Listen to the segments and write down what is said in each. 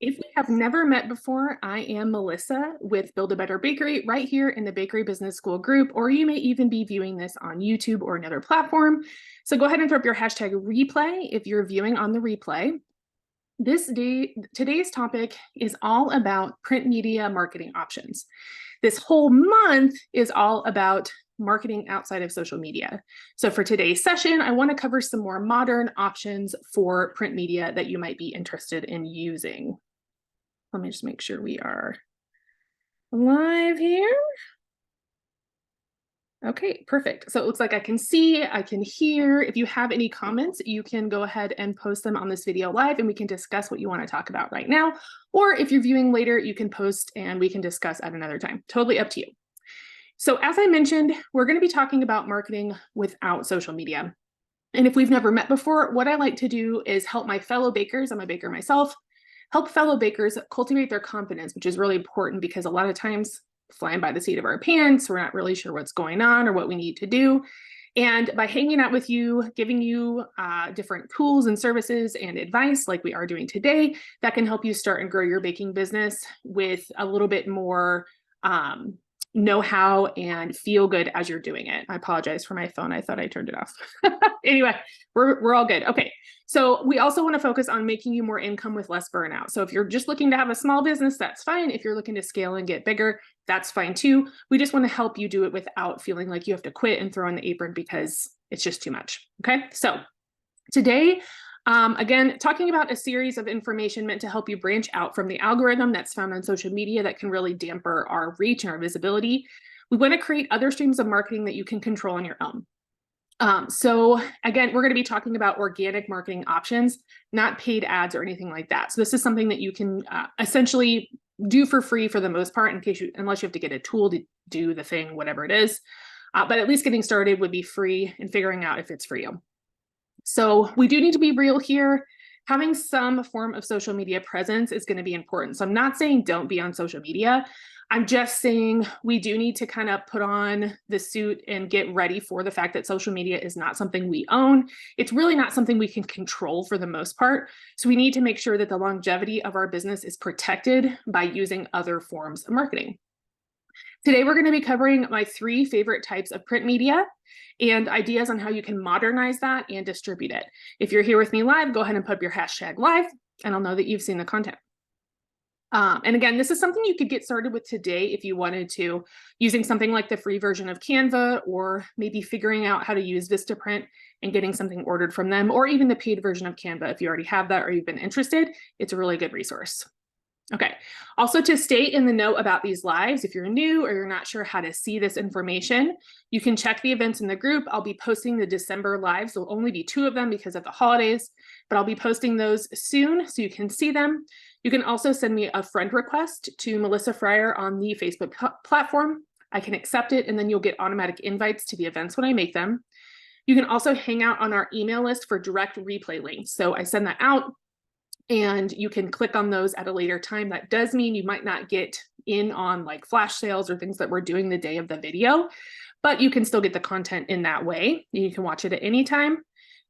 If we have never met before, I am Melissa with Build a Better Bakery right here in the Bakery Business School group, or you may even be viewing this on YouTube or another platform. So go ahead and throw up your hashtag replay if you're viewing on the replay. Today's topic is all about print media marketing options. This whole month is all about marketing outside of social media. So for today's session, I want to cover some more modern options for print media that you might be interested in using. Let me just make sure we are live here. Okay, perfect. So it looks like I can see, I can hear. If you have any comments, you can go ahead and post them on this video live and we can discuss what you want to talk about right now. Or if you're viewing later, you can post and we can discuss at another time. Totally up to you. So as I mentioned, we're going to be talking about marketing without social media. And if we've never met before, what I like to do is help my fellow bakers, I'm a baker myself, help fellow bakers cultivate their confidence, which is really important because a lot of times flying by the seat of our pants, we're not really sure what's going on or what we need to do. And by hanging out with you, giving you different tools and services and advice like we are doing today, that can help you start and grow your baking business with a little bit more know-how and feel good as you're doing it. I apologize for my phone. I thought I turned it off. Anyway, we're all good. Okay. So we also want to focus on making you more income with less burnout. So if you're just looking to have a small business, that's fine. If you're looking to scale and get bigger, that's fine too. We just want to help you do it without feeling like you have to quit and throw in the apron because it's just too much. Okay. So today, again, talking about a series of information meant to help you branch out from the algorithm that's found on social media that can really damper our reach and our visibility. We want to create other streams of marketing that you can control on your own. So again, we're going to be talking about organic marketing options, not paid ads or anything like that. So this is something that you can essentially do for free for the most part, unless you have to get a tool to do the thing, whatever it is. But at least getting started would be free and figuring out if it's for you. So we do need to be real here. Having some form of social media presence is going to be important. So I'm not saying don't be on social media. I'm just saying we do need to kind of put on the suit and get ready for the fact that social media is not something we own. It's really not something we can control for the most part. So we need to make sure that the longevity of our business is protected by using other forms of marketing. Today, we're going to be covering my 3 favorite types of print media and ideas on how you can modernize that and distribute it. If you're here with me live, go ahead and put up your hashtag live, and I'll know that you've seen the content. And again, this is something you could get started with today if you wanted to, using something like the free version of Canva, or maybe figuring out how to use Vistaprint and getting something ordered from them, or even the paid version of Canva. If you already have that or you've been interested, it's a really good resource. Okay, also to stay in the know about these lives, if you're new or you're not sure how to see this information, you can check the events in the group. I'll be posting the December lives. There'll only be 2 of them because of the holidays, but I'll be posting those soon so you can see them. You can also send me a friend request to Melissa Fryer on the Facebook platform. I can accept it, and then you'll get automatic invites to the events when I make them. You can also hang out on our email list for direct replay links. So I send that out, and you can click on those at a later time. That does mean you might not get in on like flash sales or things that we're doing the day of the video, but you can still get the content in that way. You can watch it at any time.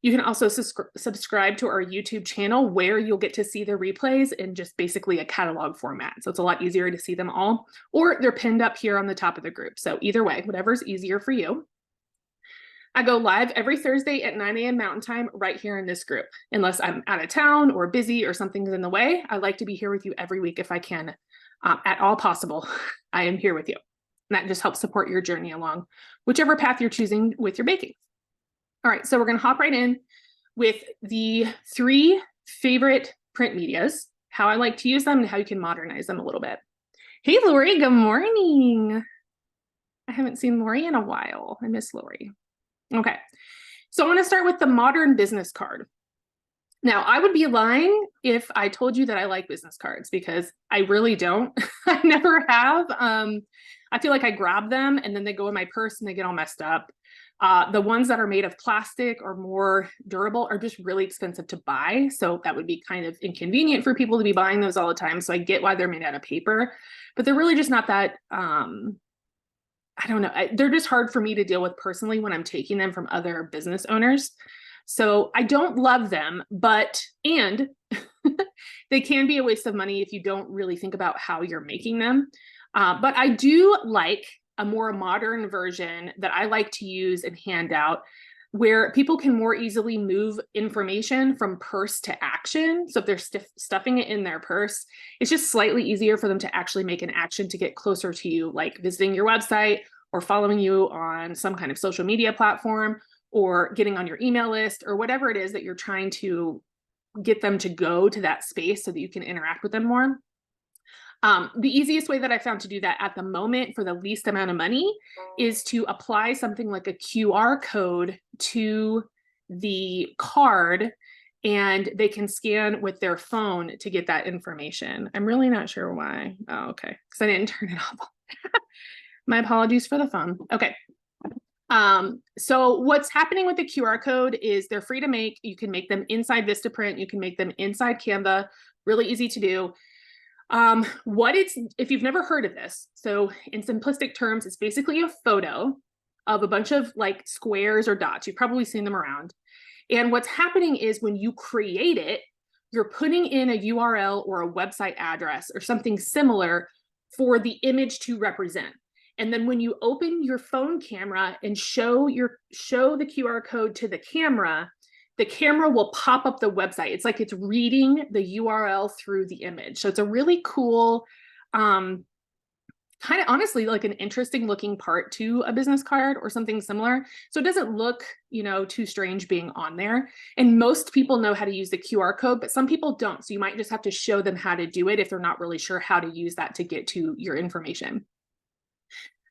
You can also subscribe to our YouTube channel where you'll get to see the replays in just basically a catalog format. So it's a lot easier to see them all, or they're pinned up here on the top of the group. So either way, whatever's easier for you. I go live every Thursday at 9 a.m. Mountain Time right here in this group. Unless I'm out of town or busy or something's in the way, I like to be here with you every week if I can, at all possible. I am here with you. And that just helps support your journey along whichever path you're choosing with your baking. All right, so we're going to hop right in with the 3 favorite print medias, how I like to use them and how you can modernize them a little bit. Hey, Lori, good morning. I haven't seen Lori in a while. I miss Lori. Okay, so I want to start with the modern business card. Now, I would be lying if I told you that I like business cards because I really don't. I never have. I feel like I grab them and then they go in my purse and they get all messed up. The ones that are made of plastic or more durable are just really expensive to buy. So that would be kind of inconvenient for people to be buying those all the time. So I get why they're made out of paper, but they're really just not that, I don't know. They're just hard for me to deal with personally when I'm taking them from other business owners. So I don't love them, and they can be a waste of money if you don't really think about how you're making them. But I do like a more modern version that I like to use and hand out, where people can more easily move information from purse to action. So if they're stuffing it in their purse, it's just slightly easier for them to actually make an action to get closer to you, like visiting your website or following you on some kind of social media platform or getting on your email list or whatever it is that you're trying to get them to go to that space so that you can interact with them more. The easiest way that I found to do that at the moment for the least amount of money is to apply something like a QR code to the card, and they can scan with their phone to get that information. I'm really not sure why. Oh, okay, because I didn't turn it off. My apologies for the phone. Okay. So what's happening with the QR code is they're free to make. You can make them inside Vistaprint. You can make them inside Canva. Really easy to do. If you've never heard of this, so in simplistic terms, it's basically a photo of a bunch of like squares or dots. You've probably seen them around. And what's happening is when you create it, you're putting in a URL or a website address or something similar for the image to represent. And then when you open your phone camera and show the QR code to the camera will pop up the website. It's like it's reading the URL through the image. So it's a really cool, kind of honestly like an interesting looking part to a business card or something similar. So it doesn't look, too strange being on there. And most people know how to use the QR code, but some people don't. So you might just have to show them how to do it if they're not really sure how to use that to get to your information.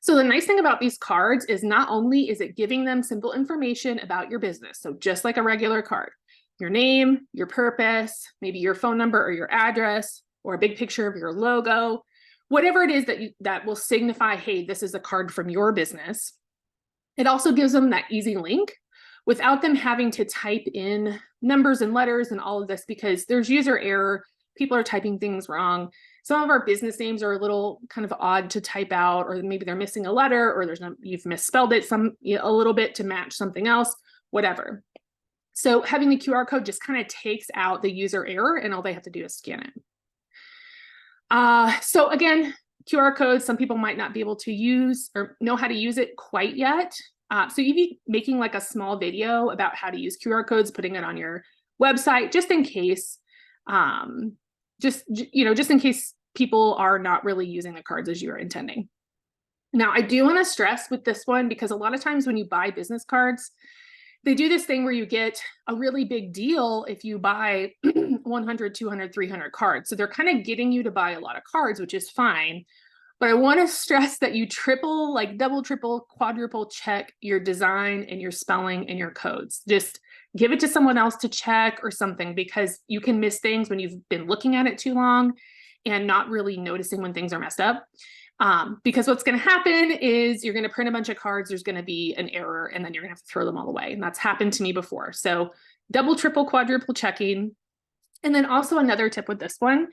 So the nice thing about these cards is not only is it giving them simple information about your business, so just like a regular card, your name, your purpose, maybe your phone number or your address, or a big picture of your logo, whatever it is that will signify, hey, this is a card from your business. It also gives them that easy link without them having to type in numbers and letters and all of this, because there's user error. People are typing things wrong. Some of our business names are a little kind of odd to type out, or maybe they're missing a letter, or you've misspelled it a little bit to match something else, whatever. So having the QR code just kind of takes out the user error, and all they have to do is scan it. So again, QR codes, some people might not be able to use or know how to use it quite yet. So you'd be making like a small video about how to use QR codes, putting it on your website, just in case. Just in case people are not really using the cards as you are intending. Now, I do want to stress with this one, because a lot of times when you buy business cards, they do this thing where you get a really big deal if you buy 100, 200, 300 cards. So they're kind of getting you to buy a lot of cards, which is fine. But I want to stress that you double, triple, quadruple check your design and your spelling and your codes. Just give it to someone else to check or something, because you can miss things when you've been looking at it too long and not really noticing when things are messed up. Because what's going to happen is you're going to print a bunch of cards, there's going to be an error, and then you're going to have to throw them all away. And that's happened to me before. So double, triple, quadruple checking. And then also another tip with this one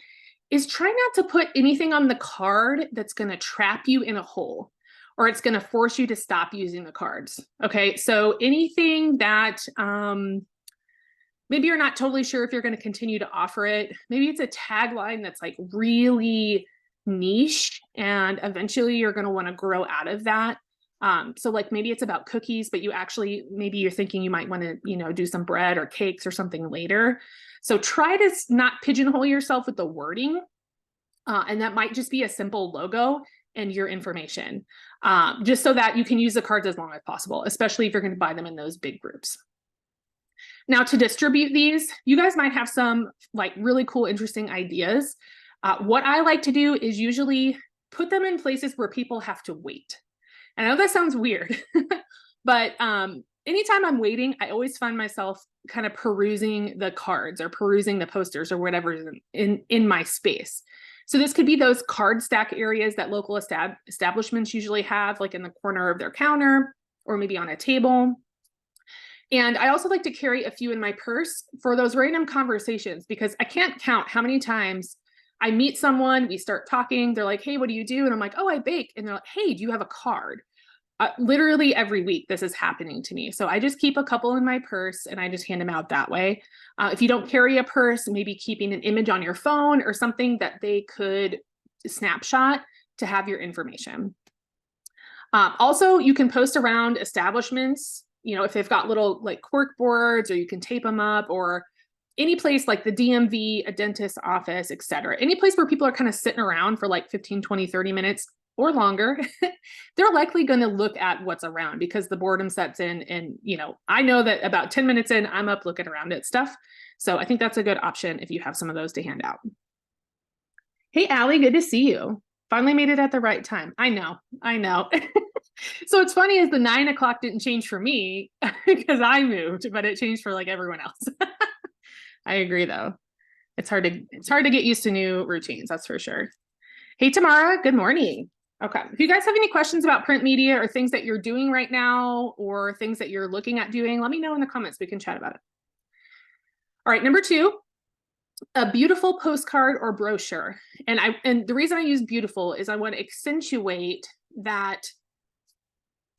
is try not to put anything on the card that's going to trap you in a hole, or it's going to force you to stop using the cards. Okay, so anything that maybe you're not totally sure if you're going to continue to offer it. Maybe it's a tagline that's like really niche, and eventually you're going to want to grow out of that. So like maybe it's about cookies, but maybe you're thinking you might want to, do some bread or cakes or something later. So try to not pigeonhole yourself with the wording. And that might just be a simple logo and your information, just so that you can use the cards as long as possible, especially if you're going to buy them in those big groups. Now, to distribute these, you guys might have some like really cool, interesting ideas. What I like to do is usually put them in places where people have to wait. And I know that sounds weird, but anytime I'm waiting, I always find myself kind of perusing the cards or perusing the posters or whatever is in my space. So this could be those card stack areas that local establishments usually have, like in the corner of their counter or maybe on a table. And I also like to carry a few in my purse for those random conversations, because I can't count how many times I meet someone, we start talking, they're like, hey, what do you do? And I'm like, oh, I bake. And they're like, hey, do you have a card? literally every week this is happening to me. So I just keep a couple in my purse and I just hand them out that way. If you don't carry a purse, maybe keeping an image on your phone or something that they could snapshot to have your information. Also, you can post around establishments, you know, if they've got little like cork boards, or you can tape them up, or any place like the DMV, a dentist's office, etc. Any place where people are kind of sitting around for like 15, 20, 30 minutes or longer, they're likely going to look at what's around because the boredom sets in. And, you know, I know that about 10 minutes in, I'm up looking around at stuff. So I think that's a good option if you have some of those to hand out. Hey, Allie, good to see you. Finally made it at the right time. I know. So it's funny is the 9 o'clock didn't change for me because I moved, but it changed for like everyone else. I agree though. It's hard to get used to new routines, that's for sure. Hey, Tamara, good morning. Okay. If you guys have any questions about print media or things that you're doing right now or things that you're looking at doing, let me know in the comments. We can chat about it. All right. Number 2, a beautiful postcard or brochure. And the reason I use beautiful is I want to accentuate that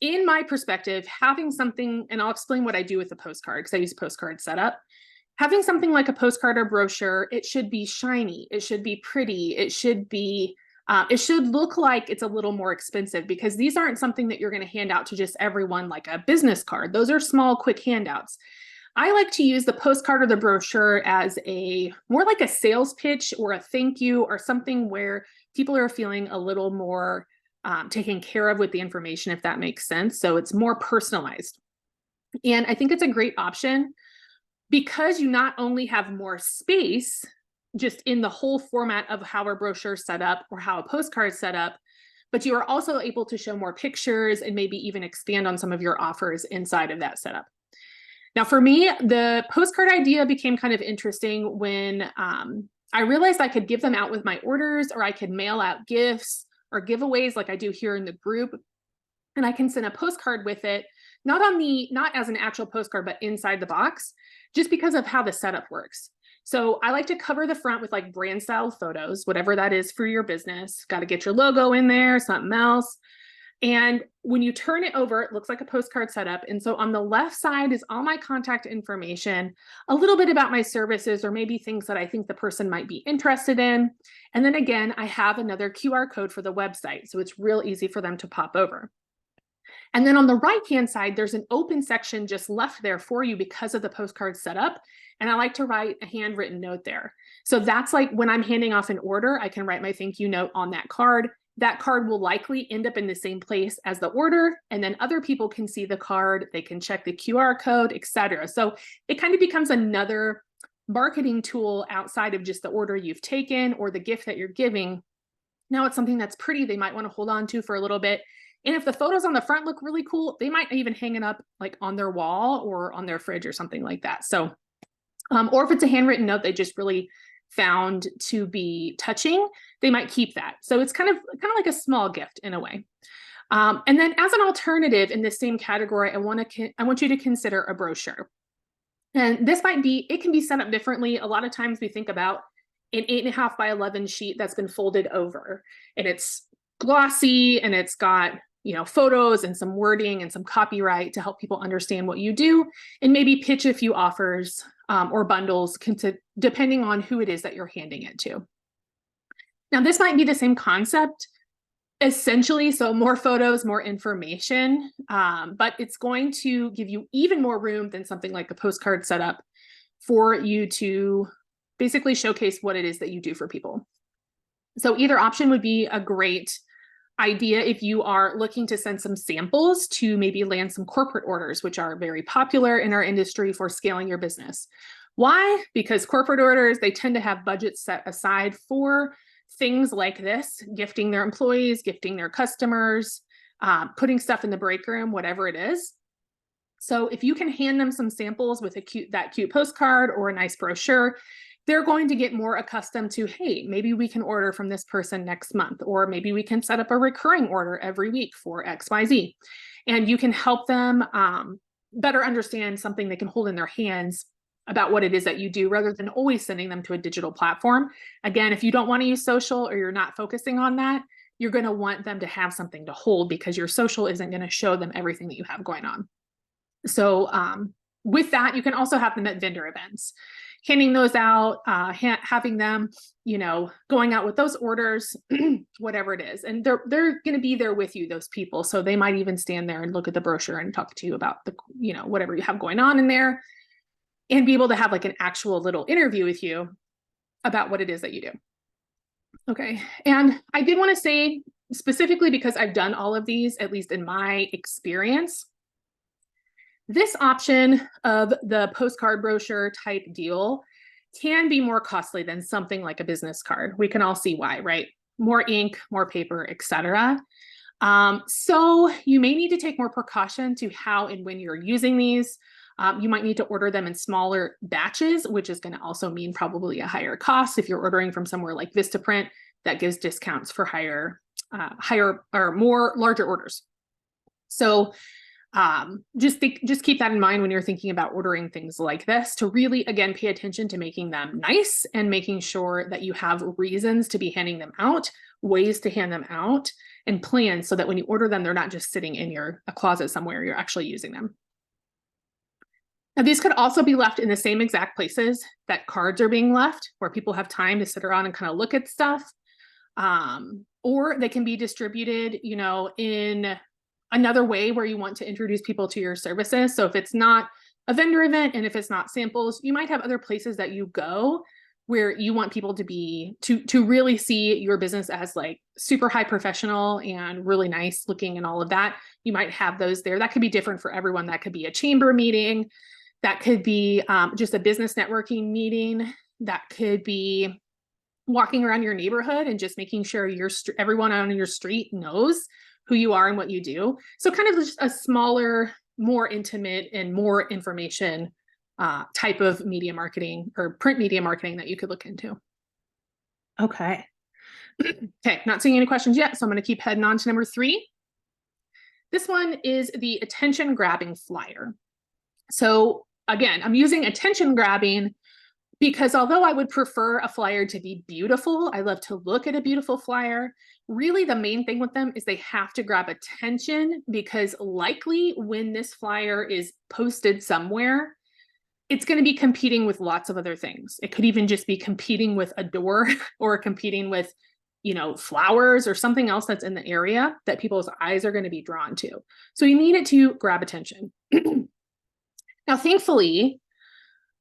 in my perspective, having something, and I'll explain what I do with the postcard because I use postcard setup. Having something like a postcard or brochure, it should be shiny. It should be pretty. It should look like it's a little more expensive because these aren't something that you're going to hand out to just everyone like a business card. Those are small, quick handouts. I like to use the postcard or the brochure as more like a sales pitch or a thank you or something where people are feeling a little more taken care of with the information, if that makes sense. So it's more personalized. And I think it's a great option because you not only have more space just in the whole format of how a brochure is set up or how a postcard is set up, but you are also able to show more pictures and maybe even expand on some of your offers inside of that setup. Now, for me, the postcard idea became kind of interesting when I realized I could give them out with my orders, or I could mail out gifts or giveaways like I do here in the group. And I can send a postcard with it, not as an actual postcard, but inside the box, just because of how the setup works. So I like to cover the front with like brand style photos, whatever that is for your business. Got to get your logo in there, something else. And when you turn it over, it looks like a postcard setup. And so on the left side is all my contact information, a little bit about my services, or maybe things that I think the person might be interested in. And then again, I have another QR code for the website. So it's real easy for them to pop over. And then on the right-hand side, there's an open section just left there for you because of the postcard setup. And I like to write a handwritten note there. So that's like when I'm handing off an order, I can write my thank you note on that card. That card will likely end up in the same place as the order, and then other people can see the card, they can check the QR code, etc. So it kind of becomes another marketing tool outside of just the order you've taken or the gift that you're giving. Now it's something that's pretty, they might want to hold on to for a little bit. And if the photos on the front look really cool, they might even hang it up like on their wall or on their fridge or something like that. So, or if it's a handwritten note they just really found to be touching, they might keep that. So it's kind of like a small gift in a way. And then as an alternative in the same category, I want you to consider a brochure. And this it can be set up differently. A lot of times we think about an 8.5 by 11 sheet that's been folded over, and it's glossy and it's got, you know, photos and some wording and some copyright to help people understand what you do, and maybe pitch a few offers or bundles depending on who it is that you're handing it to. Now, this might be the same concept essentially, so more photos, more information, but it's going to give you even more room than something like a postcard setup for you to basically showcase what it is that you do for people. So either option would be a great idea if you are looking to send some samples to maybe land some corporate orders, which are very popular in our industry for scaling your business. Why? Because corporate orders, they tend to have budgets set aside for things like this, gifting their employees, gifting their customers, putting stuff in the break room, whatever it is. So if you can hand them some samples with that cute postcard or a nice brochure, they're going to get more accustomed to, hey, maybe we can order from this person next month, or maybe we can set up a recurring order every week for XYZ. And you can help them better understand something they can hold in their hands about what it is that you do, rather than always sending them to a digital platform. Again, if you don't want to use social or you're not focusing on that, you're going to want them to have something to hold because your social isn't going to show them everything that you have going on. So with that, you can also have them at vendor events, handing those out, having them, going out with those orders, whatever it is. And they're going to be there with you, those people. So they might even stand there and look at the brochure and talk to you about the, whatever you have going on in there, and be able to have like an actual little interview with you about what it is that you do. Okay. And I did want to say specifically, because I've done all of these, at least in my experience, this option of the postcard brochure type deal can be more costly than something like a business card. We can all see why, right? More ink, more paper, etc. So you may need to take more precaution to how and when you're using these. You might need to order them in smaller batches, which is going to also mean probably a higher cost. If you're ordering from somewhere like Vistaprint, that gives discounts for higher or more larger orders. So just keep that in mind when you're thinking about ordering things like this, to really, again, pay attention to making them nice and making sure that you have reasons to be handing them out, ways to hand them out, and plans so that when you order them, they're not just sitting in a closet somewhere, you're actually using them. Now, these could also be left in the same exact places that cards are being left, where people have time to sit around and kind of look at stuff. Or they can be distributed, in another way where you want to introduce people to your services. So if it's not a vendor event and if it's not samples, you might have other places that you go where you want people to really see your business as like super high professional and really nice looking and all of that. You might have those there. That could be different for everyone. That could be a chamber meeting. That could be just a business networking meeting. That could be walking around your neighborhood and just making sure everyone on your street knows who you are and what you do. So kind of just a smaller, more intimate and more information type of media marketing or print media marketing that you could look into. Okay. Okay, not seeing any questions yet, so I'm going to keep heading on to number 3. This one is the attention grabbing flyer. So again, I'm using attention grabbing because although I would prefer a flyer to be beautiful, I love to look at a beautiful flyer. Really, the main thing with them is they have to grab attention, because likely when this flyer is posted somewhere, it's going to be competing with lots of other things. It could even just be competing with a door or competing with, flowers or something else that's in the area that people's eyes are going to be drawn to. So you need it to grab attention. Now, thankfully,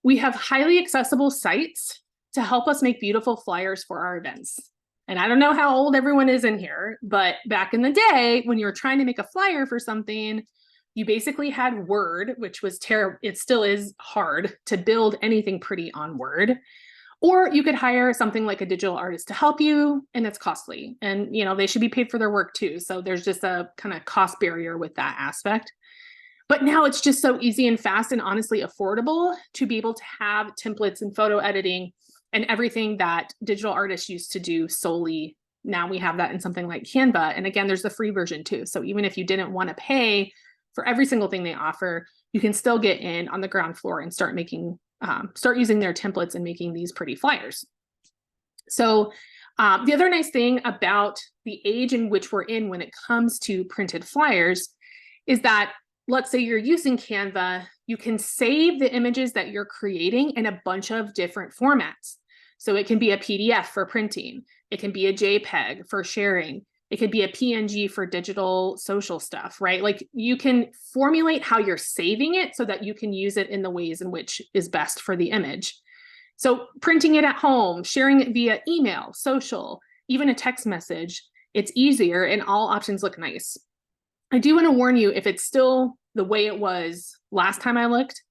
we have highly accessible sites to help us make beautiful flyers for our events. And I don't know how old everyone is in here, but back in the day, when you were trying to make a flyer for something, you basically had Word, which was terrible. It still is hard to build anything pretty on Word. Or you could hire something like a digital artist to help you, and it's costly. And, they should be paid for their work too. So there's just a kind of cost barrier with that aspect. But now it's just so easy and fast and honestly affordable to be able to have templates and photo editing and everything that digital artists used to do solely. Now we have that in something like Canva. And again, there's the free version too. So even if you didn't want to pay for every single thing they offer, you can still get in on the ground floor and start using their templates and making these pretty flyers. So the other nice thing about the age in which we're in when it comes to printed flyers is that, let's say you're using Canva, you can save the images that you're creating in a bunch of different formats. So it can be a PDF for printing. It can be a JPEG for sharing. It could be a PNG for digital social stuff, right? Like you can formulate how you're saving it so that you can use it in the ways in which is best for the image. So printing it at home, sharing it via email, social, even a text message, it's easier and all options look nice. I do want to warn you, if it's still the way it was last time I looked,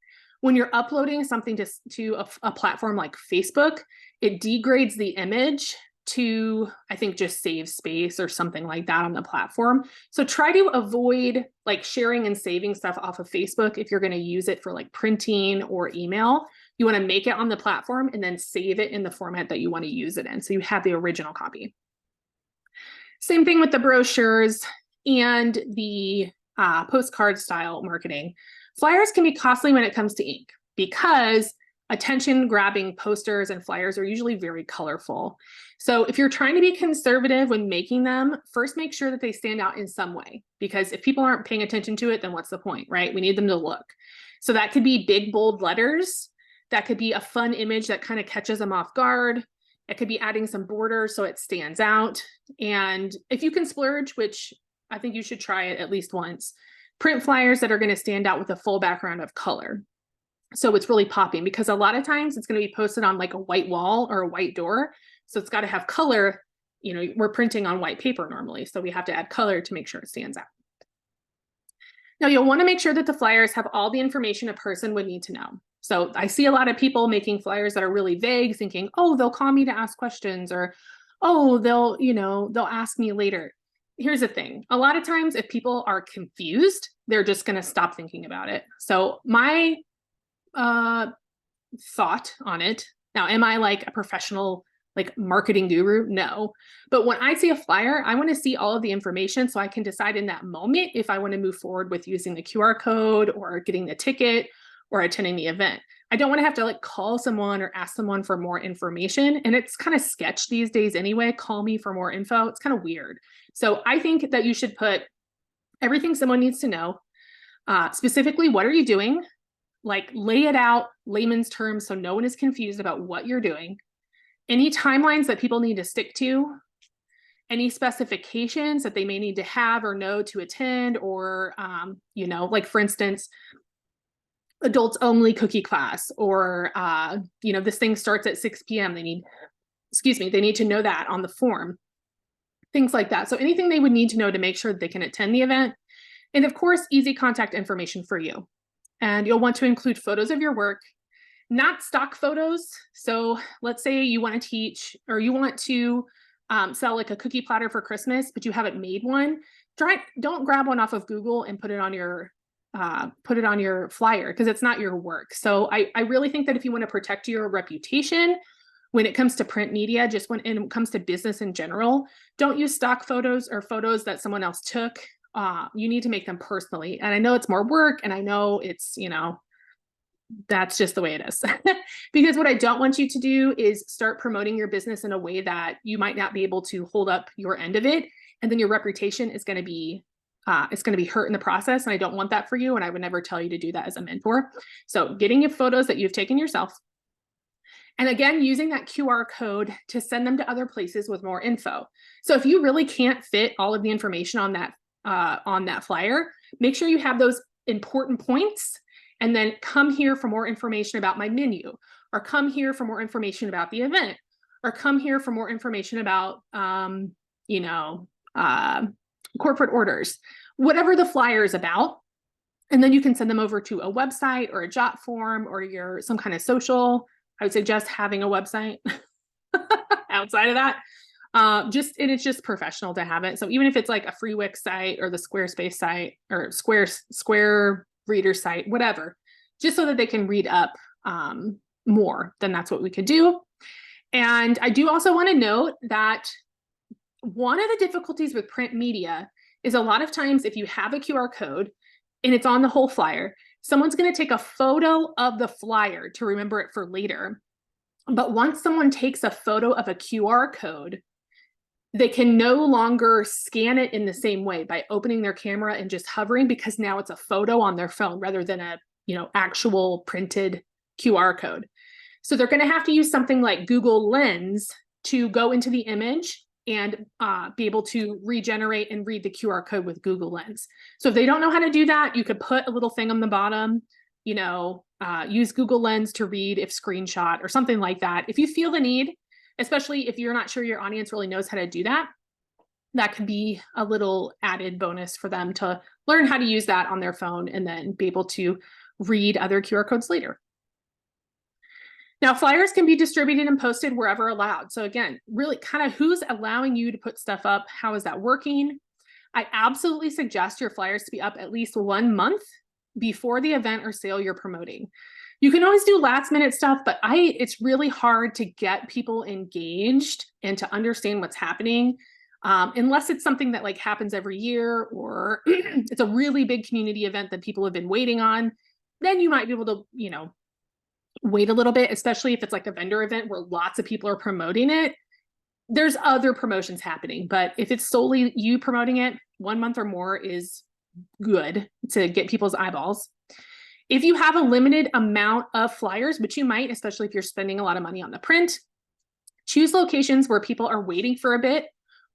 when you're uploading something to a platform like Facebook, it degrades the image to, I think, just save space or something like that on the platform. So try to avoid like sharing and saving stuff off of Facebook if you're going to use it for like printing or email. You want to make it on the platform and then save it in the format that you want to use it in, so you have the original copy. Same thing with the brochures and the postcard style marketing. Flyers can be costly when it comes to ink because attention grabbing posters and flyers are usually very colorful. So if you're trying to be conservative when making them, first make sure that they stand out in some way, because if people aren't paying attention to it, then what's the point, right? We need them to look. So that could be big, bold letters. That could be a fun image that kind of catches them off guard. It could be adding some borders so it stands out. And if you can splurge, which I think you should try it at least once, print flyers that are going to stand out with a full background of color. So it's really popping, because a lot of times it's going to be posted on like a white wall or a white door. So it's got to have color. You know, we're printing on white paper normally, so we have to add color to make sure it stands out. Now you'll want to make sure that the flyers have all the information a person would need to know. So I see a lot of people making flyers that are really vague, thinking, oh, they'll call me to ask questions, or, oh, they'll ask me later. Here's the thing. A lot of times if people are confused, they're just going to stop thinking about it. So my thought on it. Now, am I like a professional like marketing guru? No. But when I see a flyer, I want to see all of the information so I can decide in that moment if I want to move forward with using the QR code or getting the ticket or attending the event. I don't want to have to like call someone or ask someone for more information. And it's kind of sketch these days anyway. Call me for more info. It's kind of weird. So I think that you should put everything someone needs to know. Specifically, what are you doing? Like lay it out, layman's terms, so no one is confused about what you're doing. Any timelines that people need to stick to, any specifications that they may need to have or know to attend, or, like for instance, adults only cookie class, or, this thing starts at 6 p.m. They need to know that on the form, things like that. So anything they would need to know to make sure that they can attend the event. And of course, easy contact information for you. And you'll want to include photos of your work, not stock photos. So let's say you want to teach, or you want to sell like a cookie platter for Christmas, but you haven't made one. Don't grab one off of Google and put it on your flyer, because it's not your work. So I really think that if you want to protect your reputation when it comes to print media, just when it comes to business in general, don't use stock photos or photos that someone else took. You need to make them personally. And I know it's more work, and I know it's, that's just the way it is. Because what I don't want you to do is start promoting your business in a way that you might not be able to hold up your end of it. And then your reputation is going to be, it's going to be hurt in the process. And I don't want that for you. And I would never tell you to do that as a mentor. So getting your photos that you've taken yourself. And again, using that QR code to send them to other places with more info. So if you really can't fit all of the information on that flyer, make sure you have those important points, and then come here for more information about my menu, or come here for more information about the event, or come here for more information about, corporate orders, whatever the flyer is about. And then you can send them over to a website or a jot form or some kind of social. I would suggest having a website outside of that. And it's just professional to have it. So even if it's like a free Wix site or the Squarespace site or Square reader site, whatever, just so that they can read up more, then that's what we could do. And I do also want to note that one of the difficulties with print media is a lot of times if you have a QR code and it's on the whole flyer, someone's going to take a photo of the flyer to remember it for later. But once someone takes a photo of a QR code, they can no longer scan it in the same way by opening their camera and just hovering, because now it's a photo on their phone rather than a, actual printed QR code. So they're going to have to use something like Google Lens to go into the image and be able to regenerate and read the QR code with Google Lens. So if they don't know how to do that, you could put a little thing on the bottom, use Google Lens to read if screenshot or something like that. If you feel the need, especially if you're not sure your audience really knows how to do that, that could be a little added bonus for them to learn how to use that on their phone and then be able to read other QR codes later. Now, flyers can be distributed and posted wherever allowed. So again, really kind of who's allowing you to put stuff up? How is that working? I absolutely suggest your flyers to be up at least 1 month before the event or sale you're promoting. You can always do last minute stuff, but it's really hard to get people engaged and to understand what's happening unless it's something that like happens every year, or it's a really big community event that people have been waiting on. Then you might be able to, wait a little bit, especially if it's like a vendor event where lots of people are promoting it. There's other promotions happening, but if it's solely you promoting it, 1 month or more is good to get people's eyeballs. If you have a limited amount of flyers, which you might, especially if you're spending a lot of money on the print, choose locations where people are waiting for a bit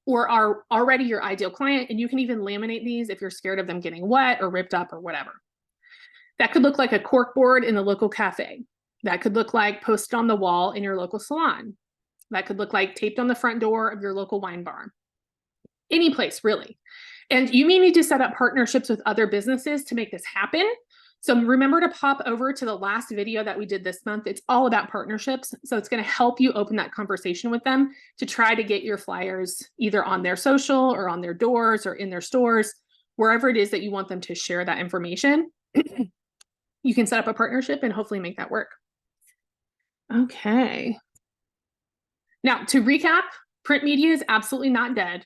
or are already your ideal client, and you can even laminate these if you're scared of them getting wet or ripped up or whatever. That could look like a cork board in the local cafe. That could look like posted on the wall in your local salon. That could look like taped on the front door of your local wine bar. Any place, really. And you may need to set up partnerships with other businesses to make this happen. So remember to pop over to the last video that we did this month. It's all about partnerships. So it's going to help you open that conversation with them to try to get your flyers either on their social or on their doors or in their stores, wherever it is that you want them to share that information. You can set up a partnership and hopefully make that work. Okay. Now, to recap, print media is absolutely not dead,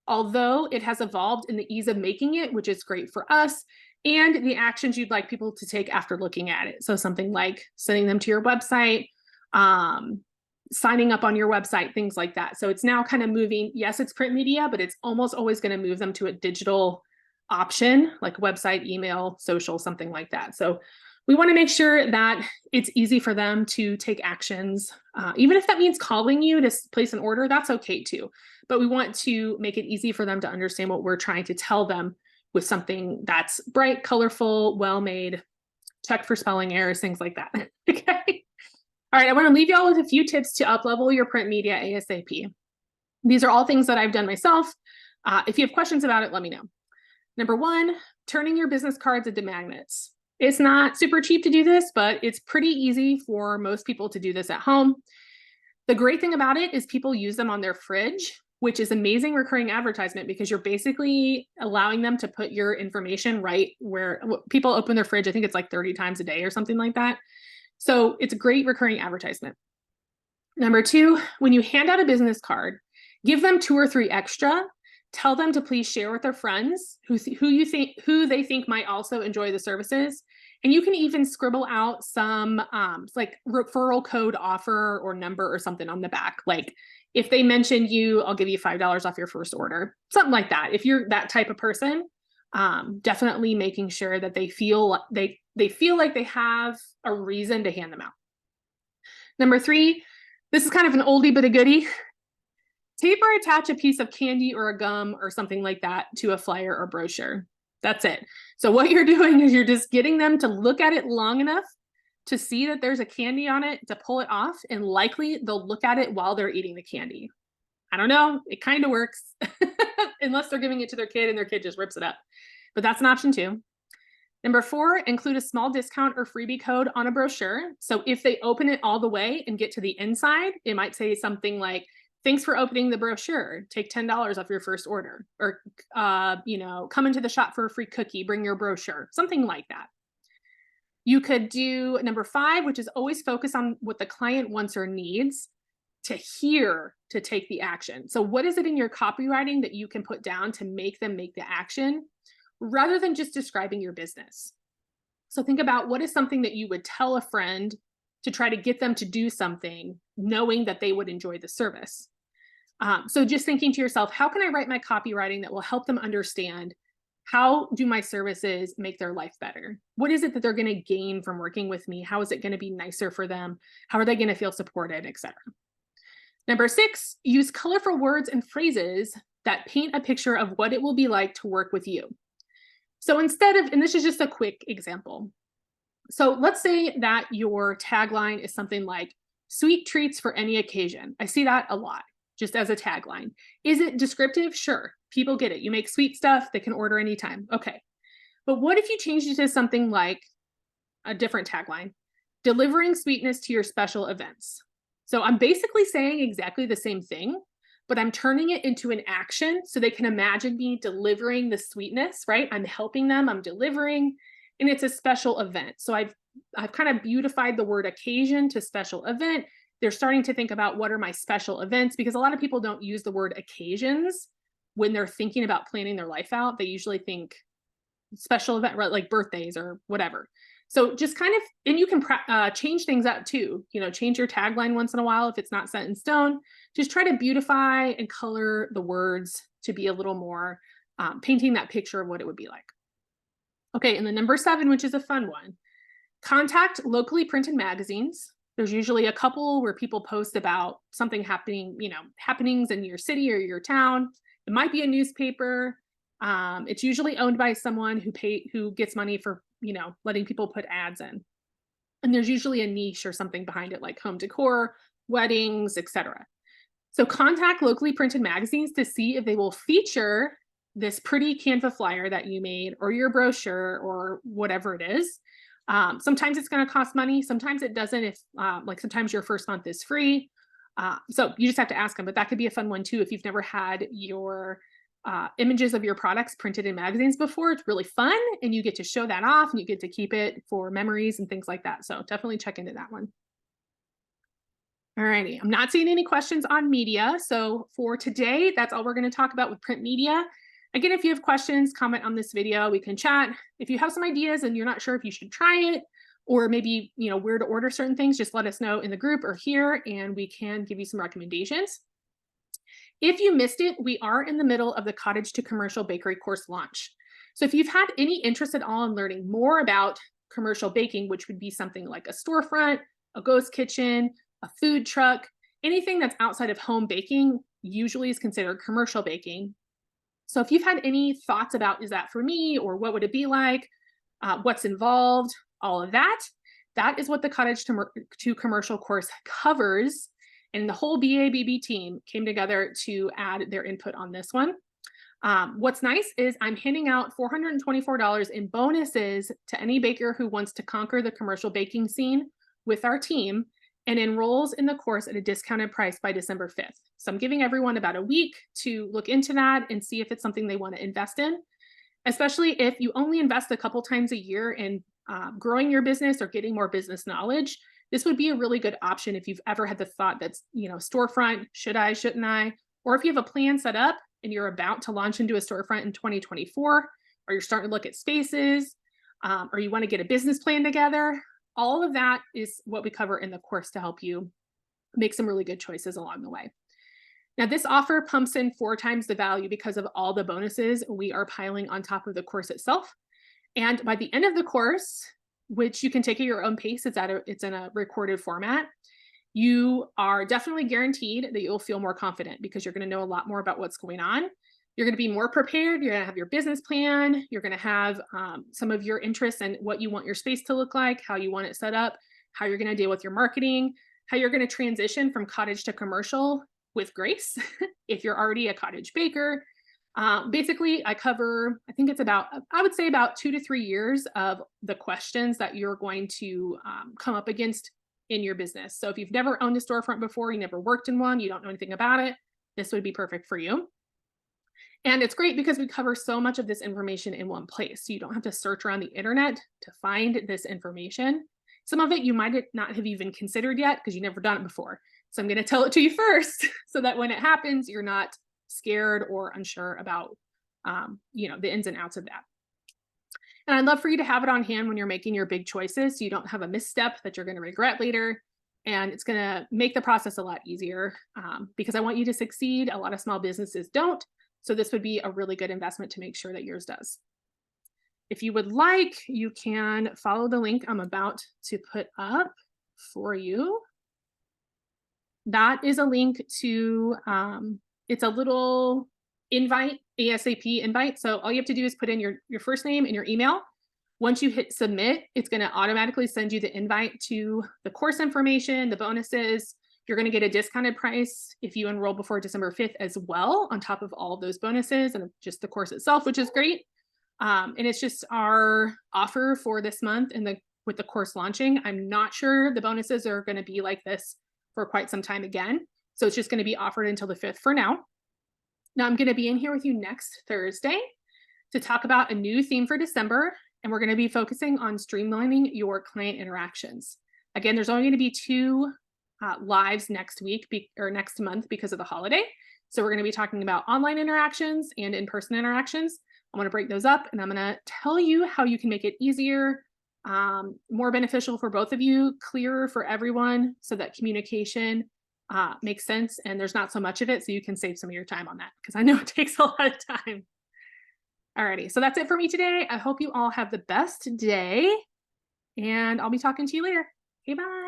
although it has evolved in the ease of making it, which is great for us, and the actions you'd like people to take after looking at it. So something like sending them to your website, signing up on your website, things like that. So it's now kind of moving, yes, it's print media, but it's almost always going to move them to a digital option, like website, email, social, something like that. So we want to make sure that it's easy for them to take actions. Even if that means calling you to place an order, that's okay too. But we want to make it easy for them to understand what we're trying to tell them with something that's bright, colorful, well-made, check for spelling errors, things like that. Okay. All right, I want to leave y'all with a few tips to up-level your print media ASAP. These are all things that I've done myself. If you have questions about it, let me know. Number one, turning your business cards into magnets. It's not super cheap to do this, but it's pretty easy for most people to do this at home. The great thing about it is people use them on their fridge, which is amazing recurring advertisement because you're basically allowing them to put your information right where people open their fridge. I think it's like 30 times a day or something like that. So it's a great recurring advertisement. Number two, when you hand out a business card, give them 2 or 3 extra. Tell them to please share with their friends who they think might also enjoy the services. And you can even scribble out some like referral code offer or number or something on the back. Like if they mention you, I'll give you $5 off your first order, something like that. If you're that type of person, definitely making sure that they feel like they have a reason to hand them out. Number 3, this is kind of an oldie but a goodie. Tape or attach a piece of candy or a gum or something like that to a flyer or brochure. That's it. So what you're doing is you're just getting them to look at it long enough to see that there's a candy on it, to pull it off, and likely they'll look at it while they're eating the candy. I don't know, it kind of works, unless they're giving it to their kid and their kid just rips it up. But that's an option too. Number 4, include a small discount or freebie code on a brochure. So if they open it all the way and get to the inside, it might say something like, thanks for opening the brochure. Take $10 off your first order. Or, come into the shop for a free cookie. Bring your brochure. Something like that. You could do number 5, which is always focus on what the client wants or needs to hear to take the action. So what is it in your copywriting that you can put down to make them make the action rather than just describing your business? So think about what is something that you would tell a friend to try to get them to do something knowing that they would enjoy the service. So just thinking to yourself, how can I write my copywriting that will help them understand how do my services make their life better? What is it that they're going to gain from working with me? How is it going to be nicer for them? How are they going to feel supported, etc. Number 6, use colorful words and phrases that paint a picture of what it will be like to work with you. So instead of, and this is just a quick example. So let's say that your tagline is something like sweet treats for any occasion. I see that a lot, just as a tagline. Is it descriptive? Sure. People get it. You make sweet stuff, they can order anytime. Okay. But what if you changed it to something like a different tagline? Delivering sweetness to your special events. So I'm basically saying exactly the same thing, but I'm turning it into an action so they can imagine me delivering the sweetness, right? I'm helping them, I'm delivering, and it's a special event. So I've kind of beautified the word occasion to special event. They're starting to think about what are my special events, because a lot of people don't use the word occasions when they're thinking about planning their life out. They usually think special event, right? Like birthdays or whatever. So just kind of, and you can change things up too, change your tagline once in a while if it's not set in stone. Just try to beautify and color the words to be a little more painting that picture of what it would be like. Okay, and then number 7, which is a fun one, contact locally printed magazines. There's usually a couple where people post about something happening, happenings in your city or your town. It might be a newspaper. It's usually owned by someone who gets money for, letting people put ads in. And there's usually a niche or something behind it, like home decor, weddings, etc. So contact locally printed magazines to see if they will feature this pretty Canva flyer that you made, or your brochure, or whatever it is. Sometimes it's going to cost money. Sometimes it doesn't. If sometimes your first month is free. So you just have to ask them, but that could be a fun one too. If you've never had your images of your products printed in magazines before, it's really fun, and you get to show that off, and you get to keep it for memories and things like that. So definitely check into that one. Alrighty, I'm not seeing any questions on media. So for today, that's all we're going to talk about with print media. Again, if you have questions, comment on this video, we can chat. If you have some ideas and you're not sure if you should try it, or maybe, where to order certain things, just let us know in the group or here, and we can give you some recommendations. If you missed it, we are in the middle of the Cottage to Commercial Bakery course launch. So if you've had any interest at all in learning more about commercial baking, which would be something like a storefront, a ghost kitchen, a food truck, anything that's outside of home baking usually is considered commercial baking. So if you've had any thoughts about, is that for me, or what would it be like, what's involved, all of that, that is what the Cottage to Commercial course covers. And the whole BABB team came together to add their input on this one. What's nice is I'm handing out $424 in bonuses to any baker who wants to conquer the commercial baking scene with our team and enrolls in the course at a discounted price by December 5th. So I'm giving everyone about a week to look into that and see if it's something they want to invest in, especially if you only invest a couple times a year in growing your business or getting more business knowledge. This would be a really good option if you've ever had the thought that's, storefront, should I, shouldn't I? Or if you have a plan set up and you're about to launch into a storefront in 2024, or you're starting to look at spaces, or you want to get a business plan together, all of that is what we cover in the course to help you make some really good choices along the way. Now, this offer pumps in 4 times the value because of all the bonuses we are piling on top of the course itself. And by the end of the course, which you can take at your own pace, it's in a recorded format, you are definitely guaranteed that you'll feel more confident because you're going to know a lot more about what's going on. You're going to be more prepared. You're going to have your business plan. You're going to have some of your interests and what you want your space to look like, how you want it set up, how you're going to deal with your marketing, how you're going to transition from cottage to commercial with grace if you're already a cottage baker. Basically, I cover, I think it's about, I would say about 2 to 3 years of the questions that you're going to come up against in your business. So if you've never owned a storefront before, you never worked in one, you don't know anything about it, this would be perfect for you. And it's great because we cover so much of this information in one place. So you don't have to search around the internet to find this information. Some of it you might not have even considered yet because you've never done it before. So I'm going to tell it to you first so that when it happens, you're not scared or unsure about, the ins and outs of that. And I'd love for you to have it on hand when you're making your big choices so you don't have a misstep that you're going to regret later. And it's going to make the process a lot easier because I want you to succeed. A lot of small businesses don't. So this would be a really good investment to make sure that yours does. If you would like, you can follow the link I'm about to put up for you. That is a link to, it's a little invite, ASAP invite. So all you have to do is put in your first name and your email. Once you hit submit, it's going to automatically send you the invite to the course information, the bonuses. You're going to get a discounted price if you enroll before December 5th as well, on top of all of those bonuses and just the course itself, which is great. And it's just our offer for this month and with the course launching. I'm not sure the bonuses are going to be like this for quite some time again. So it's just going to be offered until the 5th for now. Now I'm going to be in here with you next Thursday to talk about a new theme for December. And we're going to be focusing on streamlining your client interactions. Again, there's only going to be 2 lives next week or next month because of the holiday. So we're going to be talking about online interactions and in-person interactions. I'm going to break those up and I'm going to tell you how you can make it easier more beneficial for both of you, clearer for everyone, so that communication makes sense and there's not so much of it, so you can save some of your time on that, because I know it takes a lot of time. Alrighty, so that's it for me today. I hope you all have the best day, and I'll be talking to you later. Okay, bye.